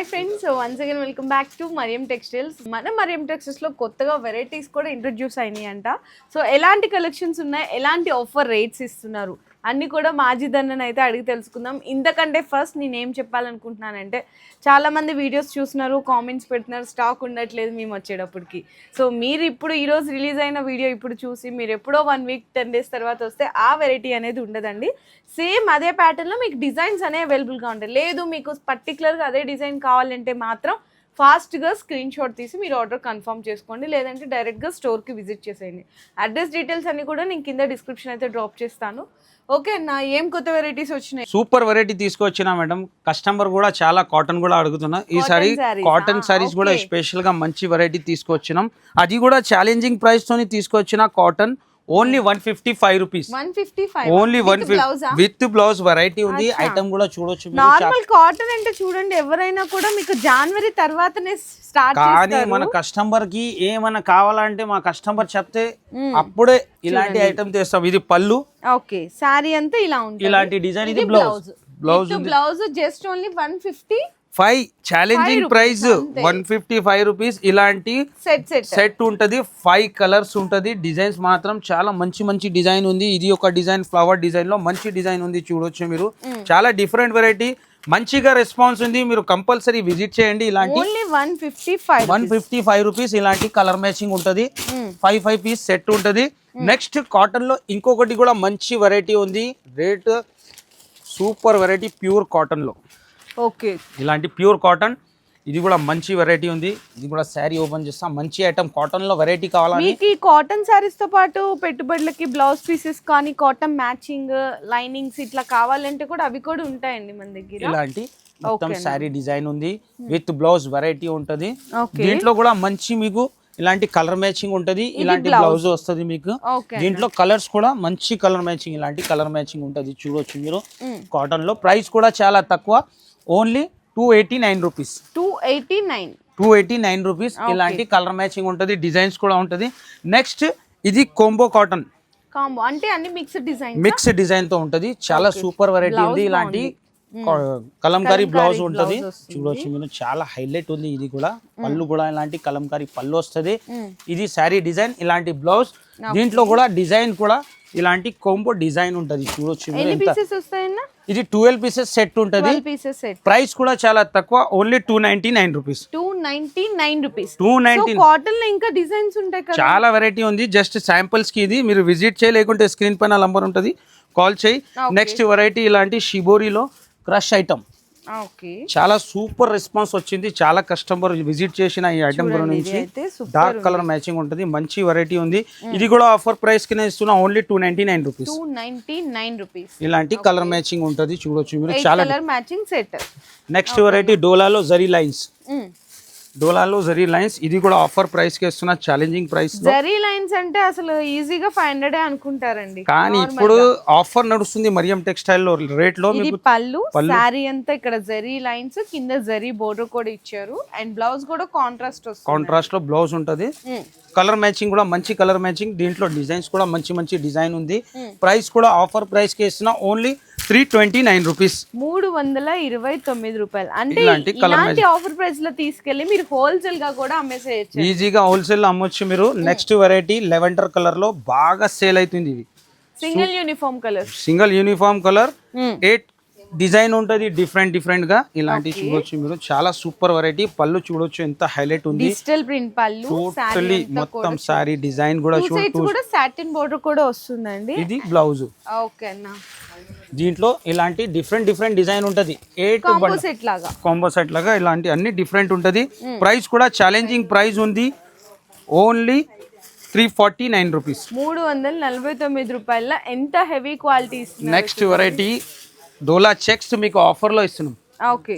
Hi friends, once again welcome back to Mariam textiles. మన మరియం టెక్స్టైల్స్లో కొత్తగా varieties కూడా ఇంట్రొడ్యూస్ అయినాయి అంట. సో ఎలాంటి కలెక్షన్స్ ఉన్నాయి, ఎలాంటి ఆఫర్ రేట్స్ ఇస్తున్నారు అన్నీ కూడా మాజిద్ అన్నని అయితే అడిగి తెలుసుకుందాం. ఇంతకంటే ఫస్ట్ నేను ఏం చెప్పాలనుకుంటున్నానంటే, చాలామంది వీడియోస్ చూస్తున్నారు, కామెంట్స్ పెడుతున్నారు, స్టాక్ ఉండట్లేదు మేము వచ్చేటప్పటికి. సో మీరు ఇప్పుడు ఈరోజు రిలీజ్ అయిన వీడియో ఇప్పుడు చూసి మీరు ఎప్పుడో 1 వీక్ 10 డేస్ తర్వాత వస్తే ఆ వెరైటీ అనేది ఉండదండి. సేమ్ అదే ప్యాటర్న్లో మీకు డిజైన్స్ అనేవి అవైలబుల్గా ఉంటాయి. లేదు మీకు పర్టికులర్గా అదే డిజైన్ కావాలంటే మాత్రం ఫాస్ట్గా స్క్రీన్ షాట్ తీసి మీరు ఆర్డర్ కన్ఫర్మ్ చేసుకోండి, లేదంటే డైరెక్ట్గా స్టోర్కి విజిట్ చేసేయండి. అడ్రస్ డీటెయిల్స్ అన్ని కూడా నేను కింద డిస్క్రిప్షన్ అయితే డ్రాప్ చేస్తాను. ఓకే అన్న, ఏం కొత్త వెరైటీస్ వచ్చినాయి? సూపర్ వెరైటీ తీసుకొచ్చినా మేడం. కస్టమర్ కూడా చాలా కాటన్ కూడా అడుగుతున్నా. ఈసారి కాటన్ సారీస్ కూడా స్పెషల్ గా మంచి వెరైటీ తీసుకొచ్చినాం. అది కూడా ఛాలెంజింగ్ ప్రైస్ తోని తీసుకొచ్చిన cotton. Only 155 rupees. 155 only 150 with blouse variety ఉంది. ఐటమ్ కూడా చూడొచ్చు. నార్మల్ కాటన్ అంటే చూడండి, ఎవరైనా కూడా మీకు జనవరి తర్వాతనే స్టార్ట్ కానీ మన కస్టమర్ కి ఏమైనా కావాలంటే మా కస్టమర్ చెప్తే అప్పుడే ఇలాంటి ఐటమ్ తెస్తాం. ఇది పళ్ళు. ఓకే, సారీ అంతా ఇలా ఉంటుంది. ఇలాంటి డిజైన్. ఇది blouse just only 155. Challenging price 155 rupees. ఇలాంటి సెట్ ఉంటది. 5 కలర్స్ ఉంటది. డిజైన్స్ మాత్రం చాలా మంచి మంచి డిజైన్ ఉంది. ఇది ఒక డిజైన్ ఫ్లవర్ డిజైన్ లో మంచి డిజైన్ ఉంది, చూడొచ్చు మీరు. చాలా డిఫరెంట్ వెరైటీ, మంచిగా రెస్పాన్స్ ఉంది. మీరు కంపల్సరీ విజిట్ చేయండి. ఇలాంటి 155 రూపీస్. ఇలాంటి కలర్ మ్యాచింగ్ ఉంటది. 5 పీస్ సెట్ ఉంటది. నెక్స్ట్ కాటన్ లో ఇంకొకటి కూడా మంచి వెరైటీ ఉంది. Rate super variety, pure cotton లో. ఓకే, ఇలాంటి ప్యూర్ కాటన్. ఇది కూడా మంచి వెరైటీ ఉంది. ఇది కూడా శారీ ఓపెన్ చేస్తాం. మంచి ఐటమ్ కాటన్ లో వెరైటీ కావాలని మీకు ఈ కాటన్ సారీస్ తో పాటు పెట్టుబడులకి బ్లౌజ్ పీసెస్ కానీ కాటన్ మ్యాచింగ్ లైనింగ్స్ ఇట్లా కావాలంటే కూడా అవి కూడా ఉంటాయండి మన దగ్గర. ఇలాంటి మొత్తం శారీ డిజైన్ ఉంది. విత్ బ్లౌజ్ వెరైటీ ఉంటది. దీంట్లో కూడా మంచి మీకు ఇలాంటి కలర్ మ్యాచింగ్ ఉంటది. ఇలాంటి బ్లౌజ్ వస్తుంది మీకు. దీంట్లో కలర్స్ కూడా మంచి కలర్ మ్యాచింగ్, ఇలాంటి కలర్ మ్యాచింగ్ ఉంటది, చూడొచ్చు మీరు. కాటన్ లో ప్రైస్ కూడా చాలా తక్కువ. Only 289 rupees. 289 రూపీస్. ఇలాంటి కలర్ మ్యాచింగ్ ఉంటది, డిజైన్స్ కూడా ఉంటది. నెక్స్ట్ ఇది కోంబో కాటన్. కాంబో అంటే అన్ని మిక్స్ డిజైన్ తో ఉంటది. చాలా సూపర్ వెరైటీ ఉంది. ఇలాంటి కలంకారీ బ్లౌజ్ ఉంటది, చూడొచ్చు మీరు. చాలా హైలైట్ ఉంది. ఇది కూడా పళ్ళు కూడా ఇలాంటి కలంకారీ పళ్ళు వస్తుంది. ఇది శారీ డిజైన్, ఇలాంటి బ్లౌజ్. దీంట్లో కూడా డిజైన్ కూడా ఇలాంటి కోంబో డిజైన్ ఉంటది, చూడొచ్చు. ఇది 12 పీసెస్ సెట్ ఉంటది. ప్రైస్ కూడా చాలా తక్కువ. Only 299 rupees. 290. కాటన్ లో ఇంకా డిజైన్స్ ఉంటాయి కదా, చాలా వెరైటీ ఉంది. జస్ట్ శాంపిల్స్ కి ఇది మీరు విజిట్ చేయ, లేకుంటే స్క్రీన్ పైన నంబర్ ఉంటది, కాల్ చేయి. నెక్స్ట్ వెరైటీ ఇలాంటి షిబోరిలో క్రష్ ఐటమ్. చాలా సూపర్ రెస్పాన్స్ వచ్చింది. చాలా కస్టమర్ విజిట్ చేసిన ఈ ఐటమ్ నుంచి. డార్క్ కలర్ మ్యాచింగ్ ఉంటుంది, మంచి వెరైటీ ఉంది. ఇది కూడా ఆఫర్ ప్రైస్ కింద ఇస్తున్నా. Only 299 rupees. ఇలాంటి కలర్ మ్యాచింగ్ ఉంటుంది, చూడొచ్చు మీరు. చాలా నెక్స్ట్ వెరైటీ డోలాలో జరీ లైన్స్. ఇది కూడా ఆఫర్ ప్రైస్ కి ఇస్తున్నా, ఛాలెంజింగ్ ప్రైస్. జరీ లైన్స్ అంటే అసలు ఈజీగా 500 అనుకుంటారండి, కానీ ఇప్పుడు ఆఫర్ నడుస్తుంది మరియం టెక్స్టైల్ లో. రేట్ లో పళ్ళు సారీ అంతా ఇక్కడ జరీ లైన్స్, కింద జరీ బోర్డర్ కూడా ఇచ్చారు. అండ్ బ్లౌజ్ కూడా కాంట్రాస్ట్ లో బ్లౌజ్ ఉంటది. కలర్ మ్యాచింగ్ కూడా మంచి కలర్ మ్యాచింగ్. దీంట్లో డిజైన్స్ కూడా మంచి మంచి డిజైన్ ఉంది. ప్రైస్ కూడా ఆఫర్ ప్రైస్ కి ఇస్తున్నా. Only 329 rupees. 329 రూపాయలు. అంటే ఇలాంటి ఆఫర్ ప్రైస్ లో తీసుకెళ్లి మీరు హోల్సేల్ గా కూడా అమ్మేసేయచ్చు, ఈజీగా హోల్సేల్ లో అమ్మొచ్చు మీరు. నెక్స్ట్ వెరైటీ లెవెండర్ కలర్ లో బాగా సేల్ అవుతుంది. ఇది సింగిల్ యూనిఫామ్ కలర్. 8 డిజైన్ ఉంటది డిఫరెంట్ గా. ఇలాంటి చూడొచ్చు మీరు. చాలా సూపర్ వెరైటీ. పళ్ళు చూడొచ్చు ఎంత హైలైట్ ఉంది. డిజిటల్ ప్రింట్ పళ్ళు, టోటల్లీ మొత్తం సారీ డిజైన్ కూడా చూడొచ్చు. సాటిన్ బోర్డర్ కూడా వస్తుందండి. ఇది బ్లౌజ్. ఓకే అన్న. దీంట్లో ఇలాంటి డిఫరెంట్ డిజైన్ ఉంటది. 8 కాంబో సెట్ లాగా ఇలాంటి అన్ని డిఫరెంట్ ఉంటది. ప్రైస్ కూడా ఛాలెంజింగ్ ప్రైస్ ఉంది. Only 349 rupees. 349 రూపాయల. ఎంత హెవీ క్వాలిటీ. నెక్స్ట్ వెరైటీ డోలా చెక్స్ మీకు ఆఫర్ లో ఇస్తున్నాం. ఓకే,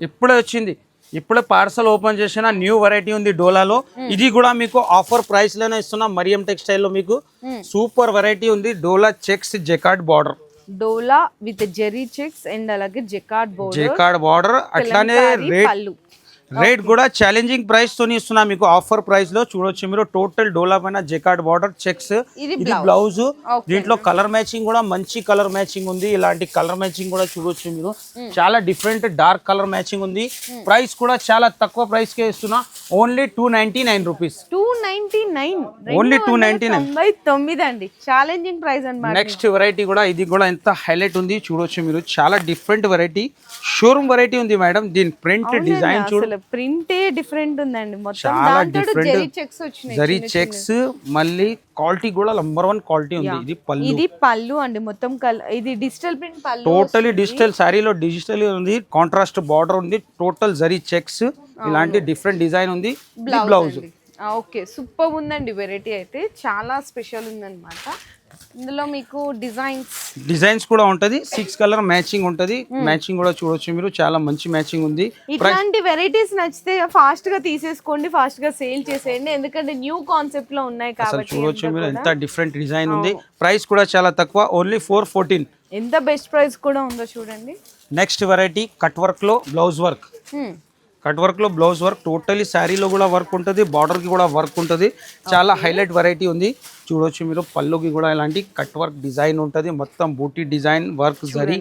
ఇప్పుడే వచ్చింది, ఇప్పుడే పార్సల్ ఓపెన్ చేసిన న్యూ వెరైటీ ఉంది డోలాలో. ఇది కూడా మీకు ఆఫర్ ప్రైస్ లోనే ఇస్తున్నాం మరియం టెక్స్టైల్ లో. మీకు సూపర్ వెరైటీ ఉంది. డోలా చెక్స్ జెకార్డ్ బార్డర్. డోలా విత్ జెరీ చెక్స్ అండ్ అలాగే జెకార్డ్ బార్డర్. అట్లానే రేట్ రేట్ కూడా ఛాలెంజింగ్ ప్రైస్ తోని ఇస్తున్నా మీకు ఆఫర్ ప్రైస్ లో చూడొచ్చు మీరు టోటల్ డోలా పైన జెకార్డ్ బార్డర్ చెక్స్ ఇది ఇది బ్లౌజ్ దీంట్లో కలర్ మ్యాచింగ్ కూడా మంచి కలర్ మ్యాచింగ్ ఉంది ఇలాంటి కలర్ మ్యాచింగ్ కూడా చూడొచ్చు మీరు చాలా డిఫరెంట్ డార్క్ కలర్ మ్యాచింగ్ ఉంది ప్రైస్ కూడా చాలా తక్కువ ప్రైస్ కే ఇస్తున్నా ఓన్లీ 299 రూపీస్ 299 ఓన్లీ 299 అండి ఛాలెంజింగ్ ప్రైస్ అన్నమాట నెక్స్ట్ వెరైటీ కూడా ఇది కూడా ఎంత హైలైట్ ఉంది చూడొచ్చు మీరు చాలా డిఫరెంట్ వెరైటీ షోరూమ్ వెరైటీ ఉంది మేడం దీని ప్రింట్ డిజైన్ చూడ ప్రింటే డిఫరెంట్ ఉందండి మొత్తం చాలా దాంతో జరీ డిఫరెంట్ చెక్స్ వచ్చినాయి జరీ చెక్స్ మళ్ళీ క్వాలిటీ కూడా నంబర్ 1 క్వాలిటీ ఉంది ఇది పళ్ళు ఇది పళ్ళు అండి మొత్తం ఇది డిజిటల్ ప్రింట్ పళ్ళు టోటలీ డిజిటల్ సారీలో డిజిటల్ ఉంది కాంట్రాస్ట్ బార్డర్ ఉంది టోటల్ జరీ చెక్స్ ఇలాంటి డిఫరెంట్ డిజైన్ ఉంది బ్లౌజ్ ఓకే సూపర్ ఉందండి వెరైటీ అయితే చాలా స్పెషల్ ఉందన్నమాట ఇందులో మీకు డిజైన్స్ కూడా ఉంటది 6 కలర్ మ్యాచింగ్ ఉంటది మ్యాచింగ్ కూడా చూడొచ్చు మీరు చాలా మంచి మ్యాచింగ్ ఉంది ఇట్లాంటి వెరైటీస్ నచ్చితే ఫాస్ట్ గా తీసేసుకోండి ఫాస్ట్ గా సేల్ చేసేయండి ఎందుకంటే న్యూ కాన్సెప్ట్ లో ఉన్నాయి కాబట్టి చూడొచ్చు మీరు ఎంత డిఫరెంట్ డిజైన్ ఉంది ప్రైస్ కూడా చాలా తక్కువ ఓన్లీ 414 ఎంత బెస్ట్ ప్రైస్ కూడా ఉందో చూడండి నెక్స్ట్ వెరైటీ కట్ వర్క్ లో బ్లౌజ్ వర్క్ కట్ వర్క్ లో బ్లౌజ్ వర్క్ టోటలీ శారీలో కూడా వర్క్ ఉంటుంది బార్డర్ కి కూడా వర్క్ ఉంటుంది చాలా హైలైట్ వెరైటీ ఉంది చూడొచ్చు మీరు పళ్ళుకి కూడా ఇలాంటి కట్ వర్క్ డిజైన్ ఉంటుంది మొత్తం బూటీ డిజైన్ వర్క్ జరీ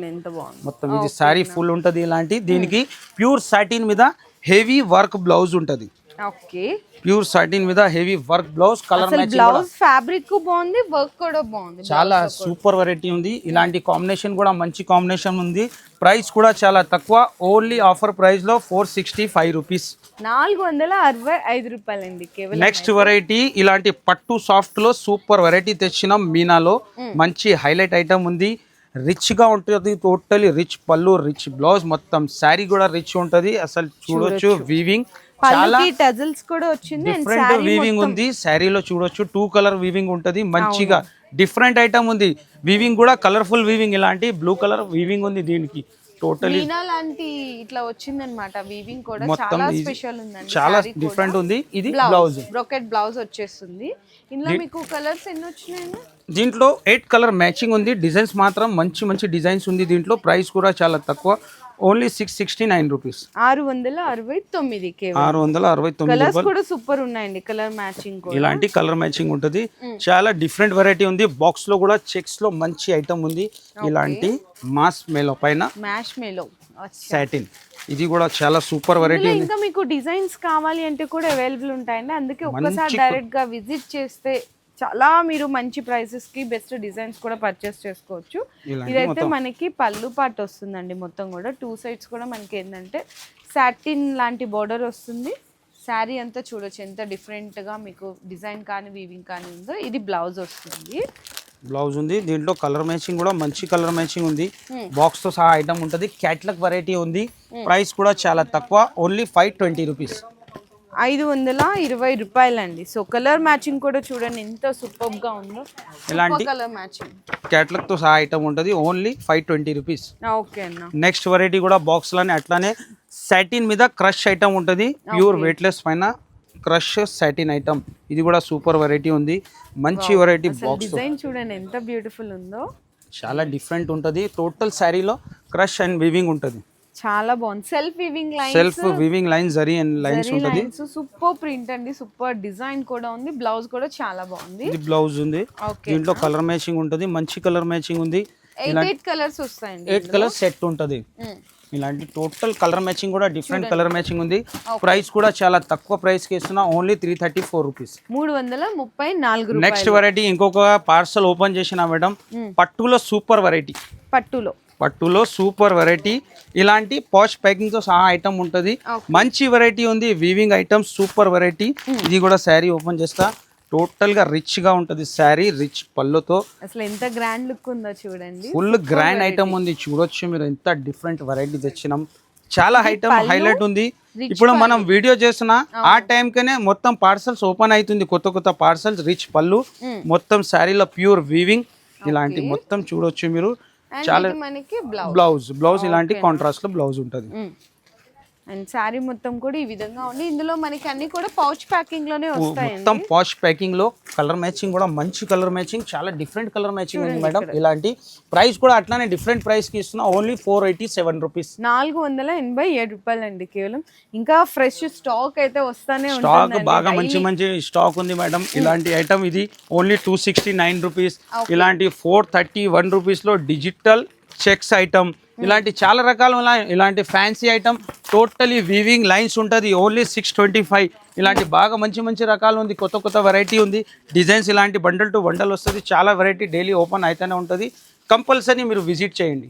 మొత్తం ఇది శారీ ఫుల్ ఉంటుంది ఇలాంటి దీనికి ప్యూర్ సాటిన్ మీద హెవీ వర్క్ బ్లౌజ్ ఉంటుంది ఓకే ప్యూర్ సాటిన్ మీద heavy work blouse colour matching blouse fabric బాగుంది వర్క్ కూడా బాగుంది చాలా సూపర్ వెరైటీ ఉంది ఇలాంటి కాంబినేషన్ కూడా మంచి కాంబినేషన్ ఉంది ప్రైస్ కూడా చాలా తక్కువ ఓన్లీ ఆఫర్ ప్రైస్ లో 465 రూపీస్ 465 రూపాయలండి కేవలం నెక్స్ట్ వెరైటీ ఇలాంటి పట్టు సాఫ్ట్ లో సూపర్ వెరైటీ తెచ్చినాం మీనాలో మంచి హైలైట్ ఐటమ్ ఉంది రిచ్ గా ఉంటుంది టోటలీ రిచ్ పళ్ళు రిచ్ బ్లౌజ్ మొత్తం శారీ కూడా రిచ్ ఉంటది అసలు చూడొచ్చు వీవింగ్ చాలా టజల్స్ కూడా వచ్చింది డిఫరెంట్ వీవింగ్ ఉంది శారీలో చూడొచ్చు 2 కలర్ వీవింగ్ ఉంటది మంచిగా డిఫరెంట్ ఐటమ్ ఉంది వీవింగ్ కూడా కలర్ఫుల్ వీవింగ్ ఇలాంటి బ్లూ కలర్ వీవింగ్ ఉంది దీనికి టోటలీ లాంటి ఇట్లా వచ్చిందన్నమాట వీవింగ్ కూడా చాలా స్పెషల్ ఉందండి చాలా డిఫరెంట్ ఉంది ఇది బ్లౌజ్ బ్రోకెట్ బ్లౌజ్ వచ్చేస్తుంది ఇందులో మీకు కలర్స్ ఎన్ని వచ్చినాయండి దీంట్లో 8 కలర్ మ్యాచింగ్ ఉంది డిజైన్స్ మాత్రం మంచి మంచి డిజైన్స్ ఉంది దీంట్లో ప్రైస్ కూడా చాలా తక్కువ ఓన్లీ 669 రూపీస్ 669 669 కూడా సూపర్ ఉన్నాయండి కలర్ మ్యాచింగ్ కూడా ఇలాంటి కలర్ మ్యాచింగ్ ఉంటది చాలా డిఫరెంట్ వెరైటీ ఉంది బాక్స్ లో కూడా చెక్స్ లో మంచి ఐటమ్ ఉంది ఇలాంటి మాస్ మేలో పైన మ్యాష్ మేలో సాటిన్ ఇది కూడా చాలా సూపర్ వెరైటీ ఉంది ఇంకా మీకు డిజైన్స్ కావాలి అంటే కూడా అవైలబుల్ ఉంటాయండి అందుకే ఒక్కసారి డైరెక్ట్ గా విజిట్ చేస్తే చాలా మీరు మంచి ప్రైసెస్ కి బెస్ట్ డిజైన్స్ కూడా పర్చేస్ చేసుకోవచ్చు ఇదైతే మనకి పళ్ళు పాటు వస్తుందండి మొత్తం కూడా 2 సైడ్స్ కూడా మనకి ఏంటంటే సాటిన్ లాంటి బోర్డర్ వస్తుంది శారీ అంతా చూడొచ్చు ఎంత డిఫరెంట్ గా మీకు డిజైన్ కానీ వీవింగ్ కానీ ఉందో ఇది బ్లౌజ్ వస్తుంది బ్లౌజ్ ఉంది దీంట్లో కలర్ మ్యాచింగ్ కూడా మంచి కలర్ మ్యాచింగ్ ఉంది బాక్స్ తో సహా ఐటమ్ ఉంటుంది క్యాట్లాగ్ వెరైటీ ఉంది ప్రైస్ కూడా చాలా తక్కువ ఓన్లీ 520 రూపీస్ 520 రూపాయలండి సో కలర్ మ్యాచింగ్ కూడా చూడండి ఎంత సూపర్ గా ఉందో ఇలాంటి కలర్ మ్యాచింగ్ క్యాట్లాగ్ తో సహా ఐటమ్ ఉంటుంది ఓన్లీ 520 రూపీస్ ఓకే అన్న నెక్స్ట్ వెరైటీ కూడా బాక్స్ లోనే అట్లానే సాటిన్ మీద క్రష్ ఐటమ్ ఉంటుంది ప్యూర్ వెయిట్లెస్ పైన క్రష్ సాటిన్ ఐటమ్ ఇది కూడా సూపర్ వెరైటీ ఉంది మంచి వెరైటీ బాక్స్ డిజైన్ చూడండి ఎంత బ్యూటిఫుల్ ఉందో చాలా డిఫరెంట్ ఉంటుంది టోటల్ శారీలో క్రష్ అండ్ వీవింగ్ ఉంటుంది చాలా బాగుంది self weaving lines zari and lines ఉంటుంది సూపర్ ప్రింట్ అండి సూపర్ డిజైన్ కూడా ఉంది బ్లౌజ్ కూడా చాలా బాగుంది ఇది బ్లౌజ్ ఉంది దీంట్లో కలర్ మ్యాచింగ్ ఉంటుంది మంచి కలర్ మ్యాచింగ్ ఉంది 8 కలర్స్ వస్తాయండి 8 కలర్ సెట్ ఉంటుంది ఇలాంటి టోటల్ కలర్ మ్యాచింగ్ కూడా డిఫరెంట్ కలర్ మ్యాచింగ్ ఉంది ప్రైస్ కూడా చాలా తక్కువ ప్రైస్ కి ఇస్తున్నా ఓన్లీ 334 రూపీస్ 334 నెక్స్ట్ వెరైటీ ఇంకొక పార్సల్ ఓపెన్ చేసిన మేడం పట్టులో సూపర్ వెరైటీ పట్టులో సూపర్ వెరైటీ ఇలాంటి పాష్ ప్యాకింగ్ తో సహా ఐటమ్ ఉంటుంది మంచి వెరైటీ ఉంది వీవింగ్ ఐటమ్ సూపర్ వెరైటీ ఇది కూడా శారీ ఓపెన్ చేస్తా టోటల్ గా రిచ్ గా ఉంటది శారీ రిచ్ పళ్ళుతో అసలు ఎంత గ్రాండ్ లుక్ ఉందో చూడండి ఫుల్ గ్రాండ్ ఐటమ్ ఉంది చూడొచ్చు మీరు ఎంత డిఫరెంట్ వెరైటీ తెచ్చినాం చాలా ఐటమ్ హైలైట్ ఉంది ఇప్పుడు మనం వీడియో చేస్తున్నా ఆ టైం కనే మొత్తం పార్సల్స్ ఓపెన్ అవుతుంది కొత్త పార్సల్స్ రిచ్ పళ్ళు మొత్తం శారీలో ప్యూర్ వీవింగ్ ఇలాంటి మొత్తం చూడొచ్చు మీరు చాలా బ్లౌజ్ ఇలాంటి కాంట్రాస్ట్ లో బ్లౌజ్ ఉంటది అండ్ శారీ మొత్తం కూడా ఈ విధంగా ఉంది. ఇందులో మనకి అన్ని కూడా పౌచ్ ప్యాకింగ్ లోనే వస్తాయి. మొత్తం పాష్ ప్యాకింగ్ లో కలర్ మ్యాచింగ్ కూడా మంచి కలర్ మ్యాచింగ్, చాలా డిఫరెంట్ కలర్ మ్యాచింగ్ ఉంది మేడం. ఇలాంటి ప్రైస్ కూడా అట్లానే డిఫరెంట్ ప్రైస్ కి ఇస్తున్నా, ఓన్లీ 487 రూపీస్, 487 రూపాయలు అండి కేవలం. ఇంకా ఫ్రెష్ స్టాక్ అయితే వస్తానే స్టాక్ బాగా మంచి మంచి స్టాక్ ఉంది మేడం. ఇలాంటి ఐటమ్ ఇది ఓన్లీ 269 రూపీస్, ఇలాంటి 431 రూపీస్ లో డిజిటల్ చెక్స్ ఐటమ్, ఇలాంటి చాలా రకాలు ఉన్నాయి. ఇలాంటి fancy item totally weaving lines ఉంటుంది, ఓన్లీ 625. ఇలాంటి బాగా మంచి మంచి రకాలు ఉంది, కొత్త కొత్త వెరైటీ ఉంది, డిజైన్స్ ఇలాంటి బండల్ టు బండల్ వస్తుంది, చాలా వెరైటీ డైలీ ఓపెన్ అయితేనే ఉంటుంది. కంపల్సరీ మీరు విజిట్ చేయండి.